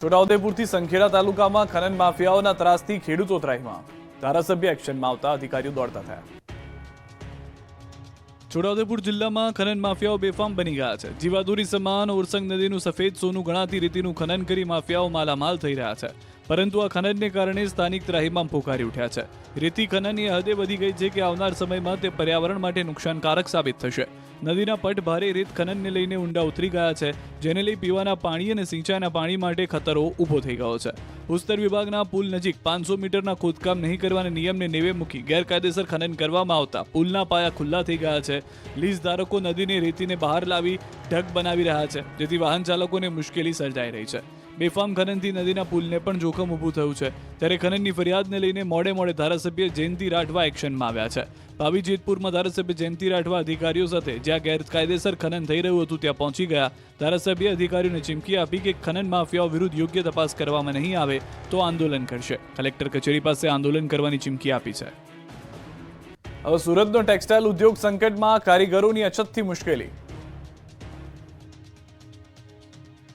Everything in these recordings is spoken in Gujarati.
છોટાઉદેપુરથી સંખેડા તાલુકામાં ખનન માફિયાઓના ત્રાસથી ખેડૂતો ત્રાહિમામ. ધારાસભ્ય એક્શનમાં આવતા અધિકારીઓ દોડતા થયા. છોટાઉદેપુર જિલ્લામાં ખનન માફિયાઓ બેફામ બની ગયા છે. જીવાદોરી સમાન ઓરસંગ નદીનું સફેદ સોનું ગણાતી રેતીનું ખનન કરી માફિયાઓ માલામાલ થઈ રહ્યા છે. પરંતુ આ ખનનને કારણે સ્થાનિક ત્રાહિમામ પોકારી ઉઠ્યા છે. રેતી ખનન એ હદે વધી ગઈ છે કે આવનાર સમયમાં તે પર્યાવરણ માટે નુકસાનકારક સાબિત થશે. નદીના પટ ભારે રેત ખનનને લઈને ઊંડા ઉતરી ગયા છે, જેને લઈ પીવાના પાણી અને સિંચાઈના પાણી માટે ખતરો ઊભો થઈ ગયો છે. ભૂસ્તર વિભાગના પુલ નજીક 500 મીટરના ખોદકામ નહીં કરવાના નિયમને નેવે મૂકી ગેરકાયદેસર ખનન કરવામાં આવતા પુલના પાયા ખુલ્લા થઈ ગયા છે. લીઝ ધારકો નદીને રેતીને બહાર લાવી ઢગ બનાવી રહ્યા છે, જેથી વાહન ચાલકોને મુશ્કેલી સર્જાઈ રહી છે. બેફામ ખનનથી નદીના પુલને પણ જોખમ ઊભું થયું છે. ત્યારે ખનનની ફરિયાદને લઈને મોડે ધારાસભ્ય જયંતિ રાઠવા એક્શનમાં આવ્યા છે. ભાવી જેતપુરમાં ધારાસભ્ય જયંતિ રાઠવા અધિકારીઓ સાથે જ્યાં ગેરકાયદેસર ખનન થઈ રહ્યું હતું ત્યાં પહોંચી ગયા. ધારાસભ્ય અધિકારીઓને ચીમકી આપી કે ખનન માફિયાઓ વિરુદ્ધ યોગ્ય તપાસ કરવામાં નહીં આવે તો આંદોલન કરશે. કલેક્ટર કચેરી પાસે આંદોલન કરવાની ચીમકી આપી છે. હવે સુરતનો ટેક્સટાઇલ ઉદ્યોગ સંકટમાં, કારીગરોની અછતથી મુશ્કેલી.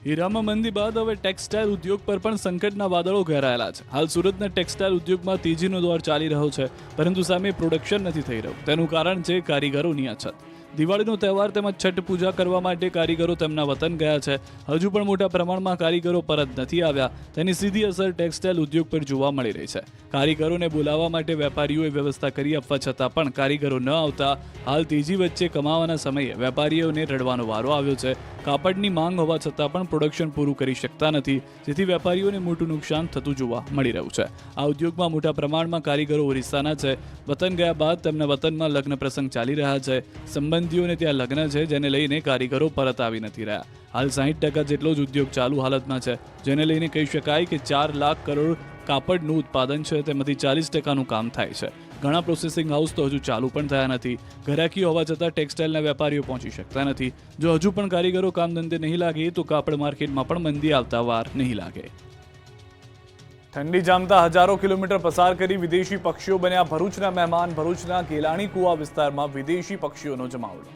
હીરામાં મંદી બાદ હવે ટેક્સટાઇલ ઉદ્યોગ પર પણ સંકટના વાદળો ઘેરાયેલા છે. હાલ સુરતના ટેક્સટાઇલ ઉદ્યોગમાં તેજીનો દોર ચાલી રહ્યો છે, પરંતુ સામે પ્રોડક્શન નથી થઈ રહ્યું. તેનું કારણ છે કારીગરોની અછત. દિવાળીનો તહેવાર તેમજ છઠ પૂજા કરવા માટે કારીગરો તેમના વતન ગયા છે. હજુ પણ મોટા પ્રમાણમાં કારીગરો પરત નથી આવ્યા. તેની સીધી અસર ટેક્સટાઇલ ઉદ્યોગ પર જોવા મળી રહી છે. કારીગરોને બોલાવવા માટે વેપારીઓએ વ્યવસ્થા કરી આપવા છતાં પણ કારીગરો ન આવતા હાલ તેજી વચ્ચે કમાવાના સમયે વેપારીઓને રડવાનો વારો આવ્યો છે. કાપડની માંગ હોવા છતાં પણ પ્રોડક્શન પૂરું કરી શકતા નથી, જેથી વેપારીઓને મોટું નુકસાન થતું જોવા મળી રહ્યું છે. આ ઉદ્યોગમાં મોટા પ્રમાણમાં કારીગરો ઓરિસ્સાના છે. વતન ગયા બાદ તેમના વતનમાં લગ્ન પ્રસંગ ચાલી રહ્યા છે. સંબંધીઓને ત્યાં લગ્ન છે, જેને લઈને કારીગરો પરત આવી નથી રહ્યા. હાલ 60% જેટલો જ ઉદ્યોગ ચાલુ હાલતમાં છે, જેને લઈને કહી શકાય કે 4 લાખ કરોડ કાપડનું ઉત્પાદન છે, તેમાંથી 40%નું કામ થાય છે. ઘણા પ્રોસેસિંગ હાઉસ તો હજુ ચાલુ પણ થયા નથી. ઘરાકી હોવા છતાં ટેક્સટાઇલના વેપારીઓ પહોંચી શકતા નથી. જો હજુ પણ કારીગરો કામ ધંધે નહીં લાગે તો કાપડ માર્કેટમાં પણ મંદી આવતા વાર નહીં લાગે. ઠંડી જામતા હજારો કિલોમીટર પસાર કરી વિદેશી પક્ષીઓ બન્યા ભરૂચના મહેમાન. ભરૂચના ગેલાણી કુવા વિસ્તારમાં વિદેશી પક્ષીઓનો જમાવડો.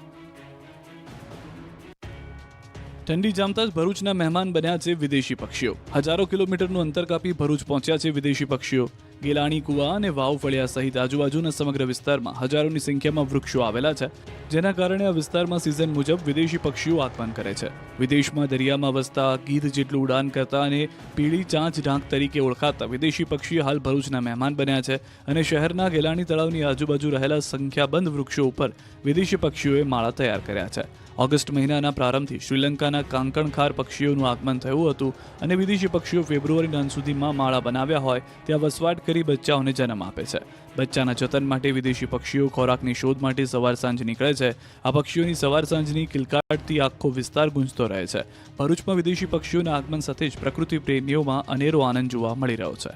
ઠંડી જામતા જ ભરૂચના મહેમાન બન્યા છે વિદેશી પક્ષીઓ. હજારો કિલોમીટરનું અંતર કાપી ભરૂચ પહોંચ્યા છે વિદેશી પક્ષીઓ. ગેલાણી કુવા અને વાવ ફળિયા સહિત આજુબાજુના સમગ્ર વિસ્તારમાં હજારોની સંખ્યામાં વૃક્ષો આવેલા છે, જેના કારણે આ વિસ્તારમાં સિઝન મુજબ વિદેશી પક્ષીઓ આગમન કરે છે. વિદેશમાં દરિયામાં વસતા ગીધ જેટલું ઉડાન કરતા અને પીળી ચાંચ ઢાંક તરીકે ઓળખાતા વિદેશી પક્ષીઓ હાલ ભરૂચના મહેમાન બન્યા છે અને શહેરના ગેલાણી તળાવની આજુબાજુ રહેલા સંખ્યાબંધ વૃક્ષો ઉપર વિદેશી પક્ષીઓએ માળા તૈયાર કર્યા છે. ઓગસ્ટ મહિનાના પ્રારંભથી શ્રીલંકાના કાંકણખાર પક્ષીઓનું આગમન થયું હતું અને વિદેશી પક્ષીઓ ફેબ્રુઆરીના અંત સુધીમાં માળા બનાવ્યા હોય ત્યાં વસવાટ કરી બચ્ચાઓને જન્મ આપે છે. બચ્ચાના જતન માટે વિદેશી પક્ષીઓ ખોરાકની શોધ માટે સવાર સાંજ નીકળે છે. આ પક્ષીઓની સવાર સાંજની કિલકાટથી આખો વિસ્તાર ગુંજતો રહે છે. ભરૂચમાં વિદેશી પક્ષીઓના આગમન સાથે જ પ્રકૃતિ પ્રેમીઓમાં અનેરો આનંદ જોવા મળી રહ્યો છે.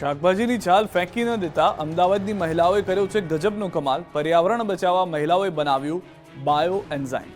શાકભાજીની છાલ ફેંકી ન દેતા અમદાવાદની મહિલાઓએ કર્યો છે ગજબનો કમાલ. પર્યાવરણ બચાવવા મહિલાઓએ બનાવ્યું બાયો એન્ઝાઇમ.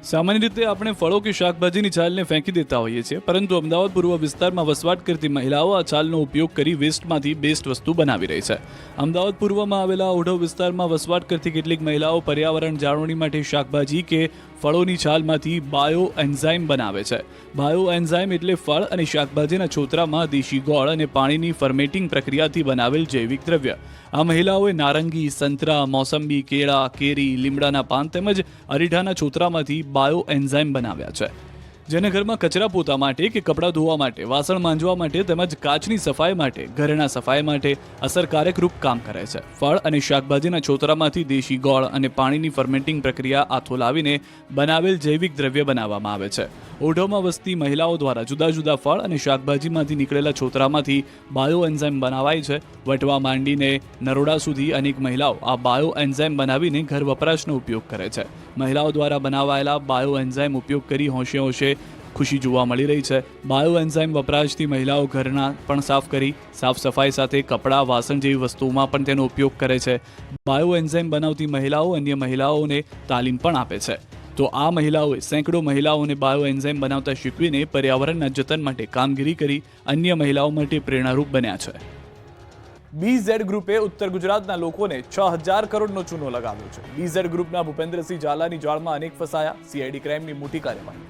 સામાન્ય રીતે આપણે ફળો કે શાકભાજીની છાલને ફેંકી દેતા હોઈએ છીએ, પરંતુ અમદાવાદ પૂર્વ વિસ્તારમાં વસવાટ કરતી મહિલાઓ આ છાલનો ઉપયોગ કરી વેસ્ટમાંથી બેસ્ટ વસ્તુ બનાવી રહી છે. અમદાવાદ પૂર્વમાં આવેલા ઓઢવ વિસ્તારમાં વસવાટ કરતી કેટલીક મહિલાઓ પર્યાવરણ જાળવણી માટે શાકભાજી કે ફળોની છાલમાંથી બાયો એન્ઝાઇમ બનાવે છે. બાયો એન્ઝાઇમ એટલે ફળ અને શાકભાજીના છોતરામાં દેશી ગોળ અને પાણીની ફર્મેટિંગ પ્રક્રિયાથી બનાવેલ જૈવિક દ્રવ્ય. આ મહિલાઓએ નારંગી, સંતરા, મોસંબી, કેળા, કેરી, લીમડાના પાન તેમજ અરીઠાના છોતરામાંથી બાયો એન્ઝાઇમ બનાવ્યા છે, જેને ઘરમાં કચરા પોતા માટે કે કપડાં ધોવા માટે, વાસણ માંજવા માટે તેમજ કાચની સફાઈ માટે, ઘરેણા સફાઈ માટે અસરકારક રૂપ કામ કરે છે. ફળ અને શાકભાજીના છોતરામાંથી દેશી ગોળ અને પાણીની ફર્મેન્ટિંગ પ્રક્રિયા આથો લાવીને બનાવેલ જૈવિક દ્રવ્ય બનાવવામાં આવે છે. ઓઢવમાં વસતી મહિલાઓ દ્વારા જુદા જુદા ફળ અને શાકભાજીમાંથી નીકળેલા છોતરામાંથી બાયો એન્ઝાઇમ બનાવાય છે. વટવા માંડીને નરોડા સુધી અનેક મહિલાઓ આ બાયો એન્ઝાઇમ બનાવીને ઘર વપરાશનો ઉપયોગ કરે છે. મહિલાઓ દ્વારા બનાવાયેલા બાયો એન્ઝાઇમ ઉપયોગ કરી હોંશે હોંશે ખુશી જોવા મળી રહી છે. બાયો એન્ઝાઇમ વપરાશથી મહિલાઓ ઘરના પણ સાફ કરી સાફ સફાઈ સાથે કપડાં, વાસણ જેવી વસ્તુઓમાં પણ તેનો ઉપયોગ કરે છે. બાયો એન્ઝાઇમ બનાવતી મહિલાઓ અન્ય મહિલાઓને તાલીમ પણ આપે છે. તો આ મહિલાઓએ સેંકડો મહિલાઓને બાયો એન્ઝાઇમ બનાવતા શીખવીને પર્યાવરણના જતન માટે કામગીરી કરી અન્ય મહિલાઓ માટે પ્રેરણારૂપ બન્યા છે. બીઝેડ ગ્રુપે ઉત્તર ગુજરાતના લોકોને 6000 કરોડનો ચૂનો લગાવ્યો છે. બીઝેડ ગ્રુપના ભૂપેન્દ્રસિંહ ઝાલાની જાળમાં અનેક ફસાયા. સીઆઈડી ક્રાઇમની મોટી કાર્યવાહી.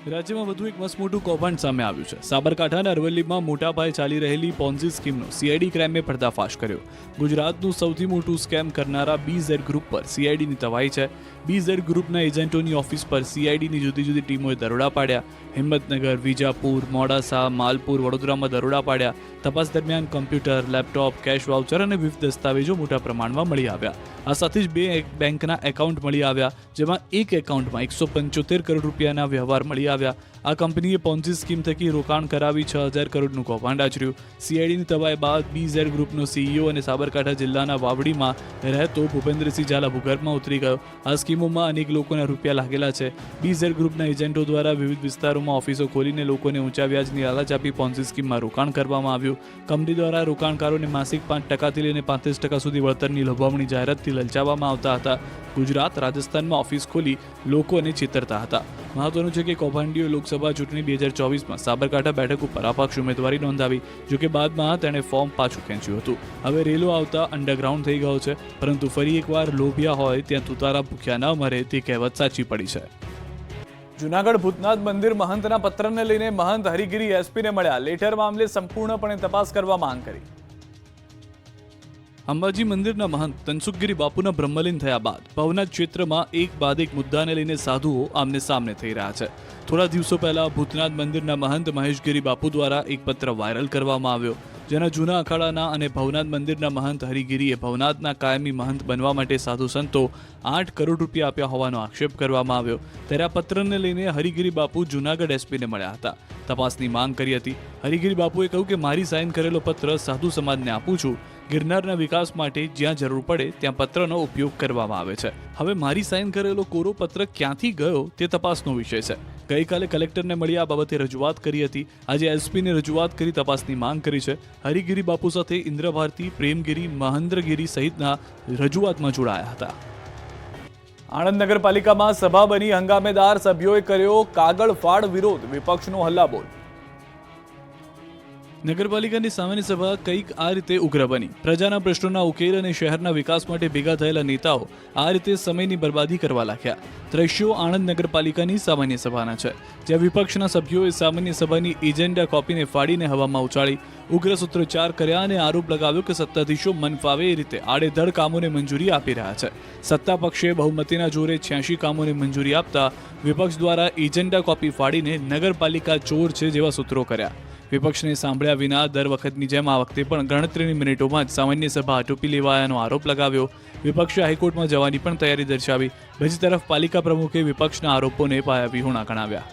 રાજ્યમાં વધુ એક મસમોટું કૌભાંડ સામે આવ્યું છે. સાબરકાંઠાના અરવલ્લીમાં મોટા પાયે ચાલી રહેલી પોન્ઝી સ્કીમનો સીઆઈડી ક્રાઇમે પર્દાફાશ કર્યો. ગુજરાતનું સૌથી મોટું સ્કેમ કરનારા બીઝેડ ગ્રુપ પર સીઆઈડીની તવાઈ છે. બીઝેડ ગ્રુપના એજન્ટોની ઓફિસ પર સીઆઈડીની જુદી જુદી ટીમોએ દરોડા પાડ્યા. હિંમતનગર, વિજાપુર, મોડાસા, માલપુર, વડોદરામાં દરોડા પાડ્યા. તપાસ દરમિયાન કમ્પ્યુટર, લેપટોપ, કેશ વાઉચર અને વિવિધ દસ્તાવેજો મોટા પ્રમાણમાં મળી આવ્યા. આ સાથે જ 2 બેંકના એકાઉન્ટ મળી આવ્યા, જેમાં એક એકાઉન્ટમાં 175 કરોડ રૂપિયાના વ્યવહાર મળી આવ્યા. આ કંપનીએ પોન્ઝી સ્કીમ થકી રોકાણ કરાવી 6000 કરોડનું કૌભાંડ આચર્યું. સીઆઈડીની તવાઈ બાદ બીઝેડ ગ્રુપનો સીઈઓ અને સાબરકાંઠા જિલ્લાના વાવડીમાં રહેતો ભૂપેન્દ્રસિંહ ઝાલા ભૂગર્ભમાં ઉતરી ગયો. આ સ્કીમોમાં અનેક લોકોના રૂપિયા લાગેલા છે. બીઝેડ ગ્રુપના એજન્ટો દ્વારા વિવિધ વિસ્તારોમાં ઓફિસો ખોલીને લોકોને ઊંચા વ્યાજની લાલચ આપી પોન્ઝી સ્કીમમાં રોકાણ કરવામાં આવ્યું. કંપની દ્વારા રોકાણકારોને માસિક 5% લઈને 35% સુધી વળતરની લોભામણી જાહેરાતથી લલચાવવામાં આવતા હતા. ગુજરાત, રાજસ્થાનમાં ઓફિસ ખોલી લોકોને છેતરતા હતા. મહત્વનું છે કે કૌભાંડીઓ લોકસભા ચૂંટણી 2024માં સાબરકાંઠા બેઠક ઉપર અપક્ષ ઉમેદવારી નોંધાવી, જોકે બાદમાં તેણે ફોર્મ પાછું ખેંચ્યું હતું. હવે રેલો આવતા અંડરગ્રાઉન્ડ થઈ ગયો છે, પરંતુ ફરી એકવાર લોભિયા હોય ત્યાં તુતારા ભૂખ્યા ન મરે તે કહેવત સાચી પડી છે. જૂનાગઢ ભૂતનાથ મંદિર મહંતના પત્રને લઈને મહંત હરિગીરી એસપીને મળ્યા. લેટર મામલે સંપૂર્ણપણે તપાસ કરવા માંગ કરી. અંબાજી મંદિરના મહંત તનસુખગીરી બાપુના બ્રહ્મલીન થયા બાદ ભવનાથ ક્ષેત્રમાં એક બાદ એક મુદ્દાને લઈને સાધુઓ આમને સામને થઈ રહ્યા છે. થોડા દિવસો પહેલા ભૂતનાથ મંદિરના મહંત મહેશગીરી બાપુ દ્વારા એક પત્ર વાયરલ કરવામાં આવ્યો, જેના જૂના અખાડાના અને ભવનાથ મંદિરના મહંત હરિગીરીએ ભવનાથના કાયમી મહંત બનવા માટે સાધુ સંતો 8 કરોડ રૂપિયા આપ્યા હોવાનો આક્ષેપ કરવામાં આવ્યો. ત્યારે આ પત્રને લઈને હરિગીરી બાપુ જૂનાગઢ એસપીને મળ્યા હતા. તપાસની માંગ કરી હતી. હરિગીરી બાપુએ કહ્યું કે મારી સાઇન કરેલો પત્ર સાધુ સમાજને આપું છું. ગિરનારના વિકાસ માટે જ્યાં જરૂર પડે ત્યાં પત્રનો ઉપયોગ કરવામાં આવે છે. હવે મારી સાઇન કરેલો કોરો પત્ર ક્યાંથી ગયો તે તપાસનો વિષય છે. ગઈકાલે કલેક્ટરને મળી આ બાબતે રજૂઆત કરી હતી. આજે એસપીને રજૂઆત કરી તપાસની માંગ કરી છે. હરિગીરી બાપુ સાથે ઇન્દ્રભારતી, પ્રેમગીરી, મહેન્દ્રગીરી સહિતના રજૂઆતમાં જોડાયા હતા. આણંદ નગરપાલિકામાં સભા બની. હંગામેદાર સભ્યોએ કર્યો કાગળ ફાડ વિરોધ. વિપક્ષનો હલ્લાબોલ. નગરપાલિકાની સામાન્ય સભા કંઈક આ રીતે ઉગ્ર બની. પ્રજાના પ્રશ્નોના ઉકેલ અને શહેરના વિકાસ માટે ભેગા થયેલા નેતાઓ આ રીતે સમયની બરબાદી કરવા લાગ્યા. દ્રશ્યો આણંદ નગરપાલિકાની સામાન્ય સભાના છે, જ્યાં વિપક્ષના સભ્યોએ સામાન્ય સભાની એજન્ડા કોપીને ફાડીને હવામાં ઉછાળી ઉગ્ર સૂત્રોચ્ચાર કર્યા અને આરોપ લગાવ્યો કે સત્તાધીશો મન ફાવે એ રીતે આડેધડ કામોને મંજૂરી આપી રહ્યા છે. સત્તા પક્ષે બહુમતીના જોરે 86 કામોને મંજૂરી આપતા વિપક્ષ દ્વારા એજન્ડા કોપી ફાડીને નગરપાલિકા ચોર છે જેવા સૂત્રો કર્યા. વિપક્ષને સાંભળ્યા વિના દર વખતની જેમ આ વખતે પણ ગણતરીની મિનિટોમાં જ સામાન્ય સભા આટોપી લેવાયાનો આરોપ લગાવ્યો. વિપક્ષે હાઈકોર્ટમાં જવાની પણ તૈયારી દર્શાવી. બીજી તરફ પાલિકા પ્રમુખે વિપક્ષના આરોપોને પાયાવિહોણા ગણાવ્યા.